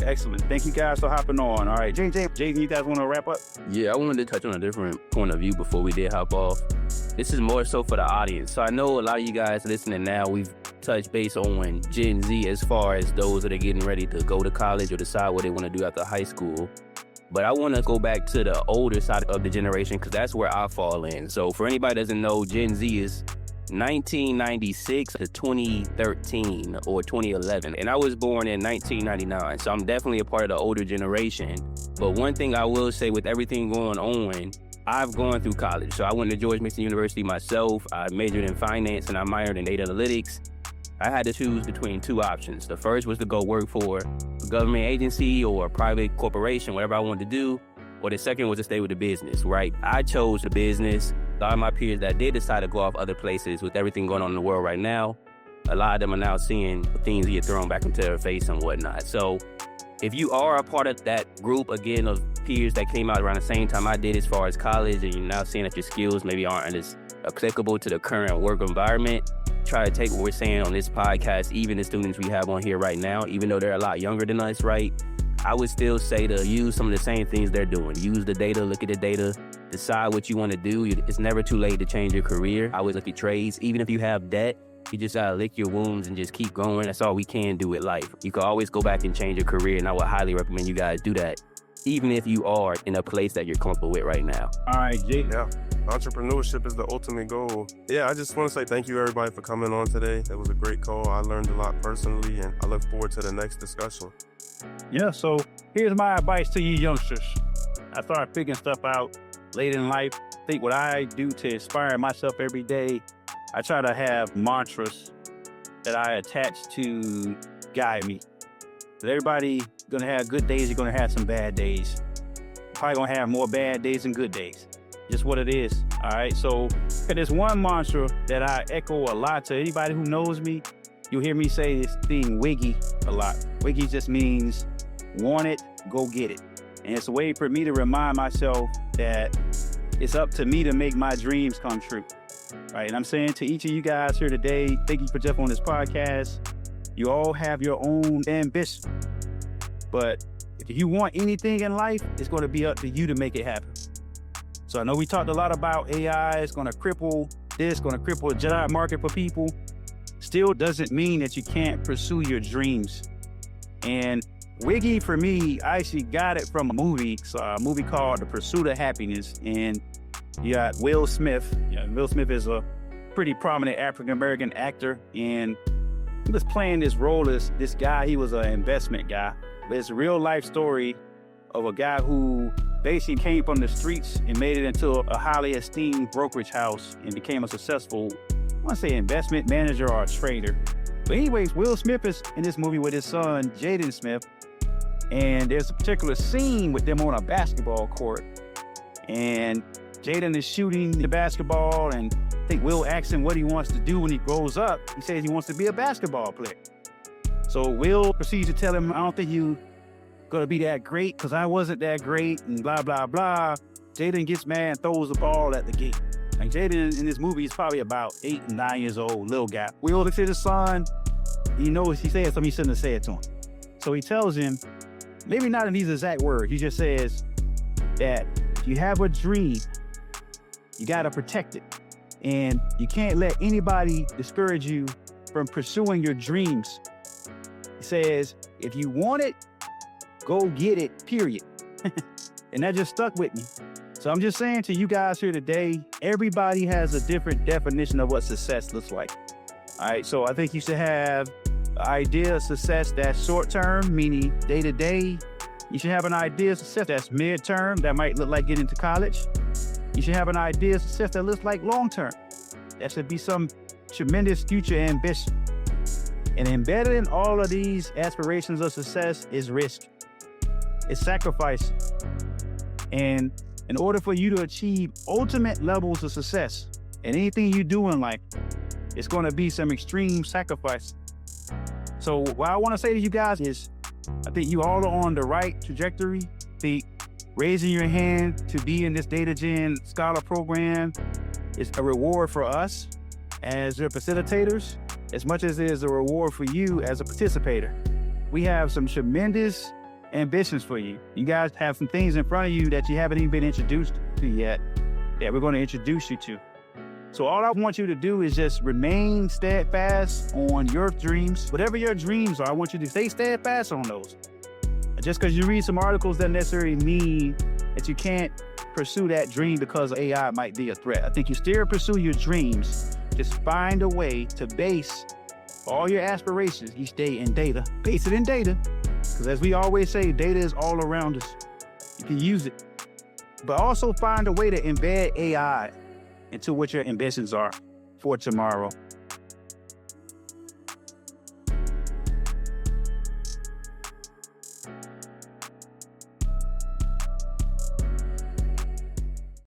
Excellent. Thank you guys for hopping on. All right, Jaden, you guys want to wrap up? Yeah, I wanted to touch on a different point of view before we did hop off. This is more so for the audience. So I know a lot of you guys listening now, we've touched base on Gen Z as far as those that are getting ready to go to college or decide what they want to do after high school. But I want to go back to the older side of the generation because that's where I fall in. So for anybody that doesn't know, Gen Z is 1996 to 2013 or 2011. And I was born in 1999, so I'm definitely a part of the older generation. But one thing I will say with everything going on, I've gone through college. So I went to George Mason University myself. I majored in finance and I minored in data analytics. I had to choose between two options. The first was to go work for a government agency or a private corporation, whatever I wanted to do. Or the second was to stay with the business, right? I chose the business. A lot of my peers that did decide to go off other places with everything going on in the world right now, a lot of them are now seeing things get thrown back into their face and whatnot. So if you are a part of that group, again, of peers that came out around the same time I did as far as college, and you're now seeing that your skills maybe aren't as applicable to the current work environment, try to take what we're saying on this podcast, even the students we have on here right now, even though they're a lot younger than us, right? I would still say to use some of the same things they're doing. Use the data, look at the data, decide what you want to do. It's never too late to change your career. I always look at trades. Even if you have debt, you just gotta lick your wounds and just keep going. That's all we can do with life. You can always go back and change your career, and I would highly recommend you guys do that, even if you are in a place that you're comfortable with right now. All right, Jay. Yeah. Entrepreneurship is the ultimate goal. Yeah, I just want to say thank you everybody for coming on today. It was a great call. I learned a lot personally, and I look forward to the next discussion. Yeah, so here's my advice to you youngsters. I started figuring stuff out late in life. I think what I do to inspire myself every day, I try to have mantras that I attach to guide me. So everybody gonna have good days, you're gonna have some bad days. Probably gonna have more bad days than good days. Just what it is, all right? So there's one mantra that I echo a lot to anybody who knows me. You'll hear me say this thing, WIGGY, a lot. WIGGY just means want it, go get it. And it's a way for me to remind myself that it's up to me to make my dreams come true, right? And I'm saying to each of you guys here today, thank you for jumping on this podcast. You all have your own ambition, but if you want anything in life, it's gonna be up to you to make it happen. So I know we talked a lot about AI, it's gonna cripple this, gonna cripple the job market for people. Still doesn't mean that you can't pursue your dreams. And WIGGY, for me, I actually got it from a movie called The Pursuit of Happyness. And you got Will Smith. Yeah, Will Smith is a pretty prominent African-American actor. And he was playing this role as this guy, he was an investment guy. But it's a real life story of a guy who basically came from the streets and made it into a highly esteemed brokerage house and became a successful, I want to say, investment manager or a trader. But anyways, Will Smith is in this movie with his son, Jaden Smith. And there's a particular scene with them on a basketball court. And Jaden is shooting the basketball, and I think Will asks him what he wants to do when he grows up. He says he wants to be a basketball player. So Will proceeds to tell him, I don't think you gonna be that great because I wasn't that great and blah, blah, blah. Jaden gets mad and throws the ball at the gate. Like Jaden in this movie is probably about 8 and 9 years old, little guy. Will looks at his son, he knows he said something he shouldn't have said to him. So he tells him, maybe not in these exact words, he just says that if you have a dream, you gotta protect it. And you can't let anybody discourage you from pursuing your dreams. He says, if you want it, go get it, period. And that just stuck with me. So I'm just saying to you guys here today, everybody has a different definition of what success looks like. All right, so I think you should have an idea of success that's short-term, meaning day-to-day. You should have an idea of success that's mid-term, that might look like getting to college. You should have an idea of success that looks like long-term. That should be some tremendous future ambition. And embedded in all of these aspirations of success is risk. It's sacrifice. And in order for you to achieve ultimate levels of success in anything you do in life, it's going to be some extreme sacrifice. So what I want to say to you guys is, I think you all are on the right trajectory. I think raising your hand to be in this Data Gen Scholar program is a reward for us as your facilitators, as much as it is a reward for you as a participator. We have some tremendous ambitions for you. You guys have some things in front of you that you haven't even been introduced to yet that we're going to introduce you to. So all I want you to do is just remain steadfast on your dreams. Whatever your dreams are, I want you to stay steadfast on those. Just because you read some articles doesn't necessarily mean that you can't pursue that dream because AI might be a threat. I think you still pursue your dreams. Just find a way to base all your aspirations each day in data. Base it in data. Because as we always say, data is all around us. You can use it. But also find a way to embed AI into what your ambitions are for tomorrow.